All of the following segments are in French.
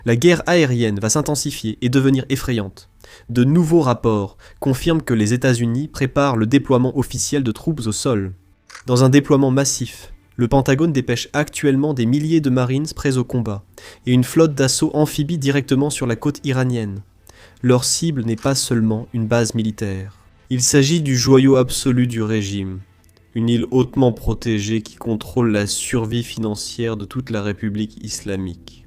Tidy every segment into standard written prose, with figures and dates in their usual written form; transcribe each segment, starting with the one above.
La guerre aérienne va s'intensifier et devenir effrayante. De nouveaux rapports confirment que les États-Unis préparent le déploiement officiel de troupes au sol. Dans un déploiement massif, le Pentagone dépêche actuellement des milliers de Marines prêts au combat, et une flotte d'assaut amphibie directement sur la côte iranienne. Leur cible n'est pas seulement une base militaire. Il s'agit du joyau absolu du régime, une île hautement protégée qui contrôle la survie financière de toute la République islamique.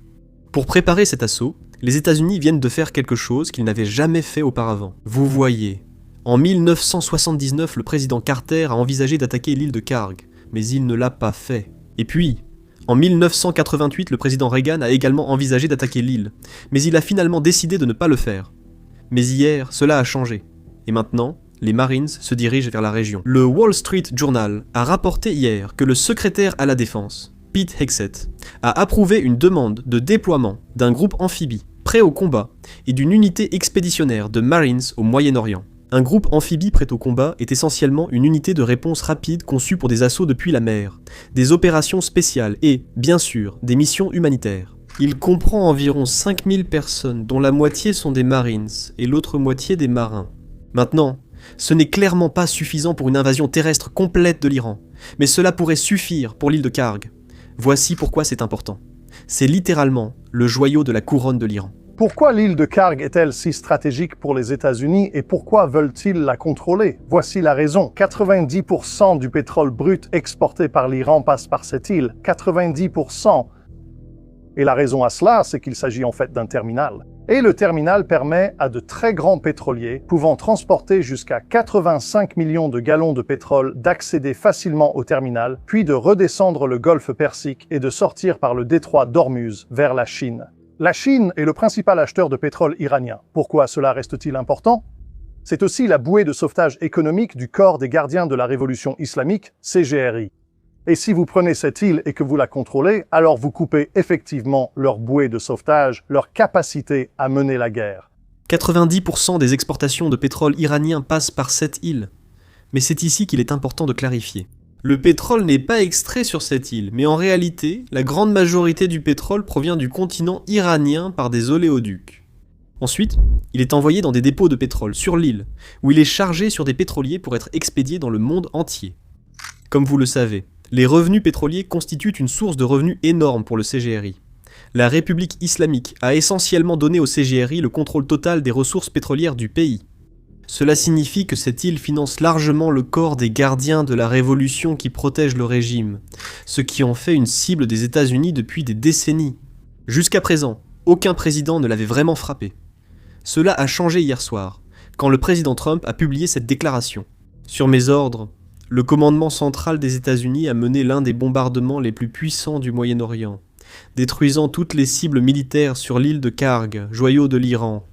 Pour préparer cet assaut, les États-Unis viennent de faire quelque chose qu'ils n'avaient jamais fait auparavant. Vous voyez, en 1979, le président Carter a envisagé d'attaquer l'île de Kharg, mais il ne l'a pas fait. Et puis, en 1988, le président Reagan a également envisagé d'attaquer l'île, mais il a finalement décidé de ne pas le faire. Mais hier, cela a changé. Et maintenant, les Marines se dirigent vers la région. Le Wall Street Journal a rapporté hier que le secrétaire à la défense, Pete Hegseth, a approuvé une demande de déploiement d'un groupe amphibie prêt au combat et d'une unité expéditionnaire de Marines au Moyen-Orient. Un groupe amphibie prêt au combat est essentiellement une unité de réponse rapide conçue pour des assauts depuis la mer, des opérations spéciales et, bien sûr, des missions humanitaires. Il comprend environ 5000 personnes, dont la moitié sont des Marines et l'autre moitié des marins. Maintenant, ce n'est clairement pas suffisant pour une invasion terrestre complète de l'Iran, mais cela pourrait suffire pour l'île de Kharg. Voici pourquoi c'est important. C'est littéralement le joyau de la couronne de l'Iran. Pourquoi l'île de Kharg est-elle si stratégique pour les États-Unis et pourquoi veulent-ils la contrôler? Voici la raison. 90% du pétrole brut exporté par l'Iran passe par cette île. 90%. Et la raison à cela, c'est qu'il s'agit en fait d'un terminal. Et le terminal permet à de très grands pétroliers, pouvant transporter jusqu'à 85 millions de gallons de pétrole, d'accéder facilement au terminal, puis de redescendre le golfe Persique et de sortir par le détroit d'Ormuz vers la Chine. La Chine est le principal acheteur de pétrole iranien. Pourquoi cela reste-t-il important? C'est aussi la bouée de sauvetage économique du corps des gardiens de la révolution islamique, CGRI. Et si vous prenez cette île et que vous la contrôlez, alors vous coupez effectivement leur bouée de sauvetage, leur capacité à mener la guerre. 90% des exportations de pétrole iranien passent par cette île. Mais c'est ici qu'il est important de clarifier. Le pétrole n'est pas extrait sur cette île, mais en réalité, la grande majorité du pétrole provient du continent iranien par des oléoducs. Ensuite, il est envoyé dans des dépôts de pétrole sur l'île, où il est chargé sur des pétroliers pour être expédié dans le monde entier. Comme vous le savez, les revenus pétroliers constituent une source de revenus énorme pour le CGRI. La République islamique a essentiellement donné au CGRI le contrôle total des ressources pétrolières du pays. Cela signifie que cette île finance largement le corps des gardiens de la révolution qui protège le régime, ce qui en fait une cible des États-Unis depuis des décennies. Jusqu'à présent, aucun président ne l'avait vraiment frappé. Cela a changé hier soir, quand le président Trump a publié cette déclaration. Sur mes ordres, le commandement central des États-Unis a mené l'un des bombardements les plus puissants du Moyen-Orient, détruisant toutes les cibles militaires sur l'île de Kharg, joyau de l'Iran.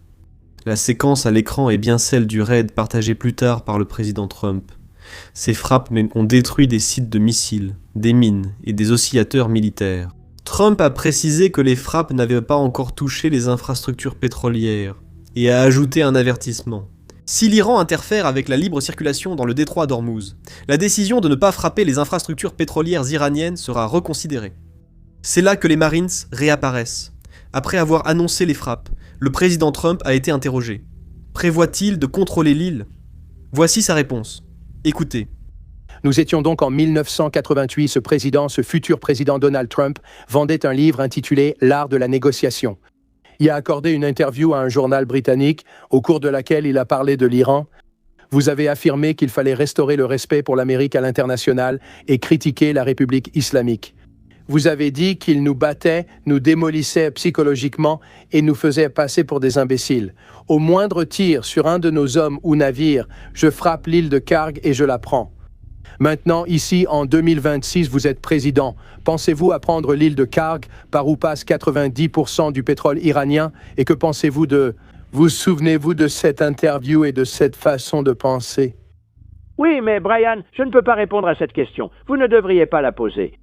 La séquence à l'écran est bien celle du raid partagé plus tard par le président Trump. Ces frappes ont détruit des sites de missiles, des mines et des oscillateurs militaires. Trump a précisé que les frappes n'avaient pas encore touché les infrastructures pétrolières et a ajouté un avertissement. Si l'Iran interfère avec la libre circulation dans le détroit d'Ormuz, la décision de ne pas frapper les infrastructures pétrolières iraniennes sera reconsidérée. C'est là que les Marines réapparaissent. Après avoir annoncé les frappes, le président Trump a été interrogé. Prévoit-il de contrôler l'île? Voici sa réponse. Écoutez. Nous étions donc en 1988, ce futur président Donald Trump, vendait un livre intitulé « L'art de la négociation ». Il a accordé une interview à un journal britannique, au cours de laquelle il a parlé de l'Iran. Vous avez affirmé qu'il fallait restaurer le respect pour l'Amérique à l'international et critiquer la République islamique. Vous avez dit qu'il nous battait, nous démolissait psychologiquement et nous faisait passer pour des imbéciles. Au moindre tir sur un de nos hommes ou navires, je frappe l'île de Kharg et je la prends. Maintenant, ici, en 2026, vous êtes président. Pensez-vous à prendre l'île de Kharg, par où passe 90% du pétrole iranien? Et que pensez-vous de... Vous souvenez-vous de cette interview et de cette façon de penser? Oui, mais Brian, je ne peux pas répondre à cette question. Vous ne devriez pas la poser.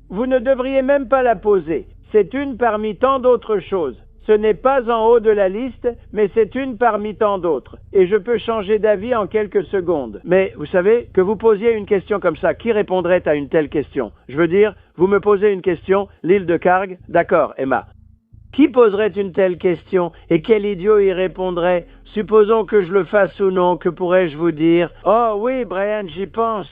Vous ne devriez même pas la poser. C'est une parmi tant d'autres choses. Ce n'est pas en haut de la liste, mais c'est une parmi tant d'autres. Et je peux changer d'avis en quelques secondes. Mais vous savez, que vous posiez une question comme ça, qui répondrait à une telle question? Je veux dire, vous me posez une question, l'île de Kharg, d'accord, Emma. Qui poserait une telle question et quel idiot y répondrait? Supposons que je le fasse ou non, que pourrais-je vous dire? Oh oui, Brian, j'y pense.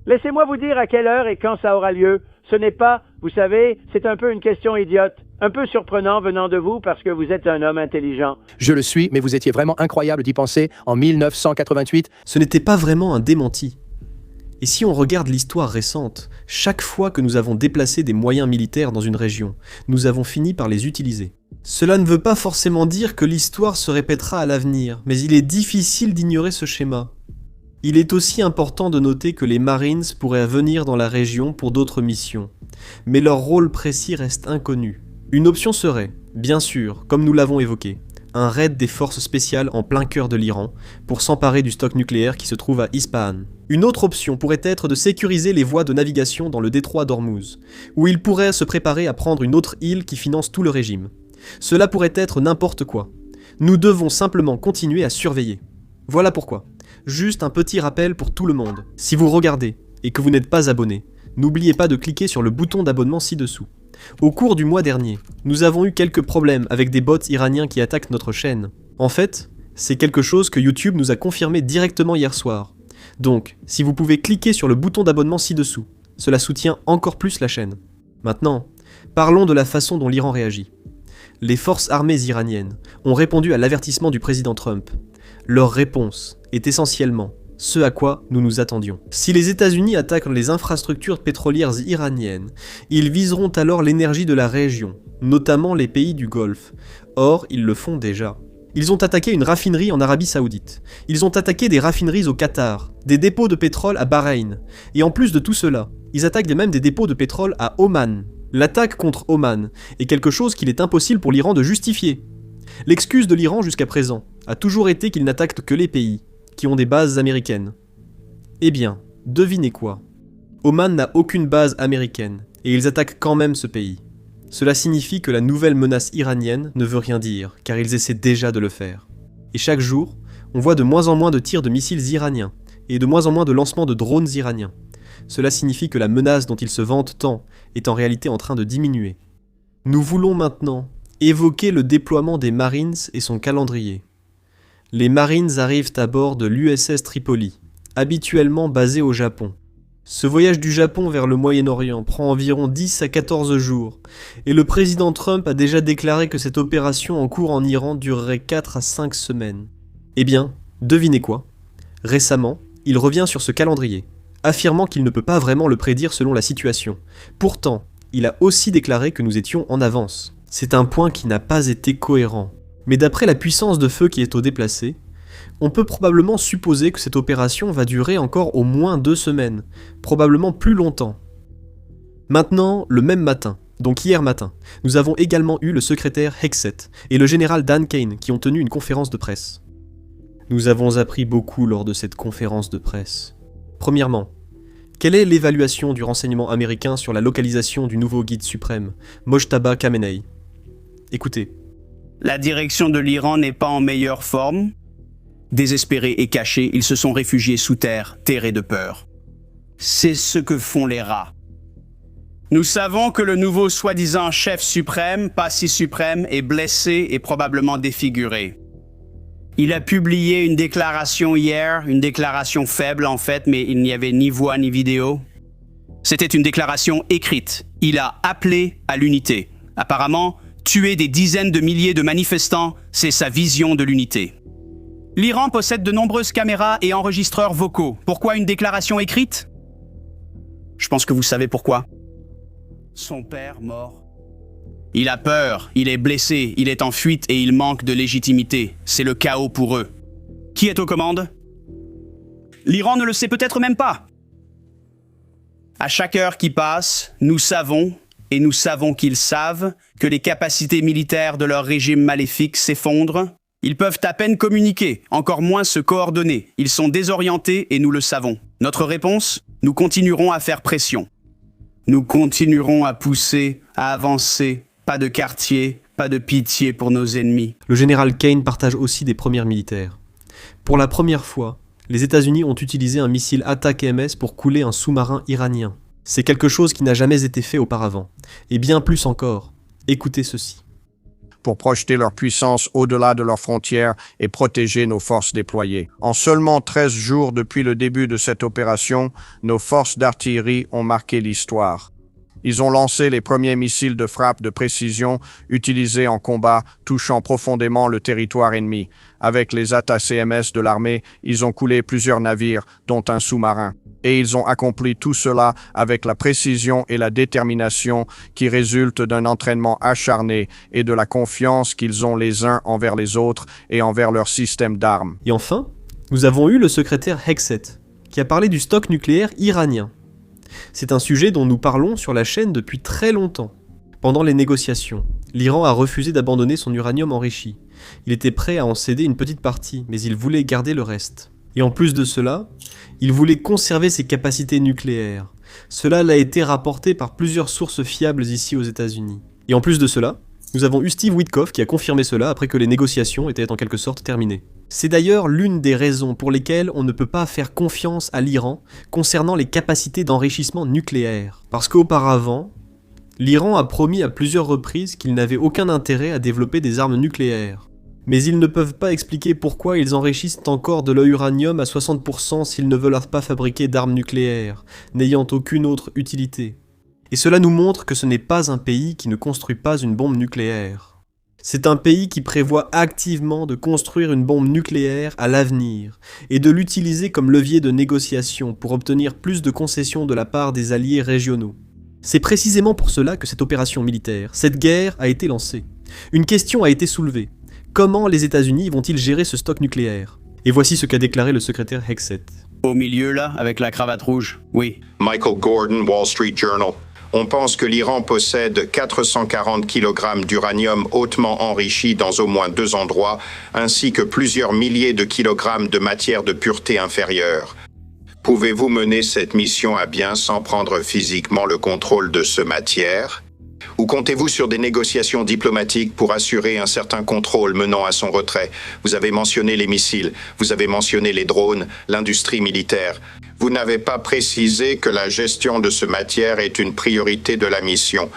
Laissez-moi vous dire à quelle heure et quand ça aura lieu. Ce n'est pas, vous savez, c'est un peu une question idiote. Un peu surprenant venant de vous parce que vous êtes un homme intelligent. Je le suis, mais vous étiez vraiment incroyable d'y penser en 1988. Ce n'était pas vraiment un démenti. Et si on regarde l'histoire récente, chaque fois que nous avons déplacé des moyens militaires dans une région, nous avons fini par les utiliser. Cela ne veut pas forcément dire que l'histoire se répétera à l'avenir, mais il est difficile d'ignorer ce schéma. Il est aussi important de noter que les Marines pourraient venir dans la région pour d'autres missions, mais leur rôle précis reste inconnu. Une option serait, bien sûr, comme nous l'avons évoqué, un raid des forces spéciales en plein cœur de l'Iran pour s'emparer du stock nucléaire qui se trouve à Ispahan. Une autre option pourrait être de sécuriser les voies de navigation dans le détroit d'Ormuz, où ils pourraient se préparer à prendre une autre île qui finance tout le régime. Cela pourrait être n'importe quoi. Nous devons simplement continuer à surveiller. Voilà pourquoi. Juste un petit rappel pour tout le monde. Si vous regardez et que vous n'êtes pas abonné, n'oubliez pas de cliquer sur le bouton d'abonnement ci-dessous. Au cours du mois dernier, nous avons eu quelques problèmes avec des bots iraniens qui attaquent notre chaîne. En fait, c'est quelque chose que YouTube nous a confirmé directement hier soir. Donc, si vous pouvez cliquer sur le bouton d'abonnement ci-dessous, cela soutient encore plus la chaîne. Maintenant, parlons de la façon dont l'Iran réagit. Les forces armées iraniennes ont répondu à l'avertissement du président Trump. Leur réponse est essentiellement ce à quoi nous nous attendions. Si les États-Unis attaquent les infrastructures pétrolières iraniennes, ils viseront alors l'énergie de la région, notamment les pays du Golfe. Or, ils le font déjà. Ils ont attaqué une raffinerie en Arabie Saoudite. Ils ont attaqué des raffineries au Qatar, des dépôts de pétrole à Bahreïn. Et en plus de tout cela, ils attaquent même des dépôts de pétrole à Oman. L'attaque contre Oman est quelque chose qu'il est impossible pour l'Iran de justifier. L'excuse de l'Iran jusqu'à présent a toujours été qu'il n'attaque que les pays qui ont des bases américaines. Eh bien, devinez quoi? Oman n'a aucune base américaine, et ils attaquent quand même ce pays. Cela signifie que la nouvelle menace iranienne ne veut rien dire, car ils essaient déjà de le faire. Et chaque jour, on voit de moins en moins de tirs de missiles iraniens, et de moins en moins de lancements de drones iraniens. Cela signifie que la menace dont ils se vantent tant est en réalité en train de diminuer. Nous voulons maintenant évoquer le déploiement des Marines et son calendrier. Les Marines arrivent à bord de l'USS Tripoli, habituellement basée au Japon. Ce voyage du Japon vers le Moyen-Orient prend environ 10 à 14 jours, et le président Trump a déjà déclaré que cette opération en cours en Iran durerait 4 à 5 semaines. Eh bien, devinez quoi? Récemment, il revient sur ce calendrier, affirmant qu'il ne peut pas vraiment le prédire selon la situation. Pourtant, il a aussi déclaré que nous étions en avance. C'est un point qui n'a pas été cohérent. Mais d'après la puissance de feu qui est au déplacé, on peut probablement supposer que cette opération va durer encore au moins 2 semaines, probablement plus longtemps. Maintenant, le même matin, donc hier matin, nous avons également eu le secrétaire Hegseth et le général Dan Kane qui ont tenu une conférence de presse. Nous avons appris beaucoup lors de cette conférence de presse. Premièrement, quelle est l'évaluation du renseignement américain sur la localisation du nouveau guide suprême, Mojtaba Khamenei? Écoutez. La direction de l'Iran n'est pas en meilleure forme. Désespérés et cachés, ils se sont réfugiés sous terre, terrés de peur. C'est ce que font les rats. Nous savons que le nouveau soi-disant chef suprême, pas si suprême, est blessé et probablement défiguré. Il a publié une déclaration hier, une déclaration faible en fait, mais il n'y avait ni voix ni vidéo. C'était une déclaration écrite. Il a appelé à l'unité. Apparemment, tuer des dizaines de milliers de manifestants, c'est sa vision de l'unité. L'Iran possède de nombreuses caméras et enregistreurs vocaux. Pourquoi une déclaration écrite? Je pense que vous savez pourquoi. Son père mort. Il a peur, il est blessé, il est en fuite et il manque de légitimité. C'est le chaos pour eux. Qui est aux commandes? L'Iran ne le sait peut-être même pas. À chaque heure qui passe, nous savons, et nous savons qu'ils savent, que les capacités militaires de leur régime maléfique s'effondrent. Ils peuvent à peine communiquer, encore moins se coordonner. Ils sont désorientés et nous le savons. Notre réponse? Nous continuerons à faire pression. Nous continuerons à pousser, à avancer. Pas de quartier, pas de pitié pour nos ennemis. Le général Kane partage aussi des premières militaires. Pour la première fois, les États-Unis ont utilisé un missile Attack-MS pour couler un sous-marin iranien. C'est quelque chose qui n'a jamais été fait auparavant. Et bien plus encore. Écoutez ceci. Pour projeter leur puissance au-delà de leurs frontières et protéger nos forces déployées. En seulement 13 jours depuis le début de cette opération, nos forces d'artillerie ont marqué l'histoire. Ils ont lancé les premiers missiles de frappe de précision utilisés en combat, touchant profondément le territoire ennemi. Avec les ATACMS de l'armée, ils ont coulé plusieurs navires, dont un sous-marin. Et ils ont accompli tout cela avec la précision et la détermination qui résultent d'un entraînement acharné et de la confiance qu'ils ont les uns envers les autres et envers leur système d'armes. Et enfin, nous avons eu le secrétaire Hegseth, qui a parlé du stock nucléaire iranien. C'est un sujet dont nous parlons sur la chaîne depuis très longtemps. Pendant les négociations, l'Iran a refusé d'abandonner son uranium enrichi. Il était prêt à en céder une petite partie, mais il voulait garder le reste. Et en plus de cela, il voulait conserver ses capacités nucléaires. Cela l'a été rapporté par plusieurs sources fiables ici aux États-Unis. Et en plus de cela, nous avons eu Steve Witkoff qui a confirmé cela après que les négociations étaient en quelque sorte terminées. C'est d'ailleurs l'une des raisons pour lesquelles on ne peut pas faire confiance à l'Iran concernant les capacités d'enrichissement nucléaire. Parce qu'auparavant, l'Iran a promis à plusieurs reprises qu'il n'avait aucun intérêt à développer des armes nucléaires. Mais ils ne peuvent pas expliquer pourquoi ils enrichissent encore de l'uranium à 60% s'ils ne veulent pas fabriquer d'armes nucléaires, n'ayant aucune autre utilité. Et cela nous montre que ce n'est pas un pays qui ne construit pas une bombe nucléaire. C'est un pays qui prévoit activement de construire une bombe nucléaire à l'avenir et de l'utiliser comme levier de négociation pour obtenir plus de concessions de la part des alliés régionaux. C'est précisément pour cela que cette opération militaire, cette guerre a été lancée. Une question a été soulevée. Comment les États-Unis vont-ils gérer ce stock nucléaire? Et voici ce qu'a déclaré le secrétaire Hegseth. Au milieu, là, avec la cravate rouge, oui. Michael Gordon, Wall Street Journal. On pense que l'Iran possède 440 kg d'uranium hautement enrichi dans au moins 2 endroits, ainsi que plusieurs milliers de kilogrammes de matière de pureté inférieure. Pouvez-vous mener cette mission à bien sans prendre physiquement le contrôle de ce matière? Ou comptez-vous sur des négociations diplomatiques pour assurer un certain contrôle menant à son retrait? Vous avez mentionné les missiles, vous avez mentionné les drones, l'industrie militaire. Vous n'avez pas précisé que la gestion de ce matière est une priorité de la mission.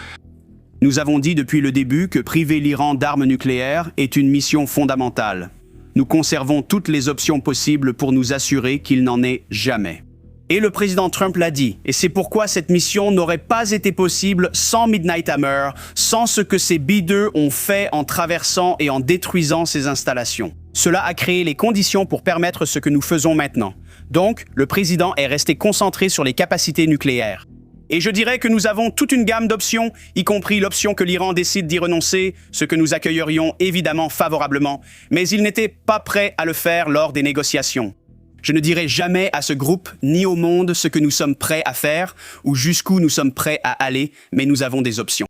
Nous avons dit depuis le début que priver l'Iran d'armes nucléaires est une mission fondamentale. Nous conservons toutes les options possibles pour nous assurer qu'il n'en ait jamais. Et le président Trump l'a dit, et c'est pourquoi cette mission n'aurait pas été possible sans Midnight Hammer, sans ce que ces bideux ont fait en traversant et en détruisant ces installations. Cela a créé les conditions pour permettre ce que nous faisons maintenant. Donc, le président est resté concentré sur les capacités nucléaires. Et je dirais que nous avons toute une gamme d'options, y compris l'option que l'Iran décide d'y renoncer, ce que nous accueillerions évidemment favorablement, mais il n'était pas prêt à le faire lors des négociations. Je ne dirai jamais à ce groupe ni au monde ce que nous sommes prêts à faire ou jusqu'où nous sommes prêts à aller, mais nous avons des options.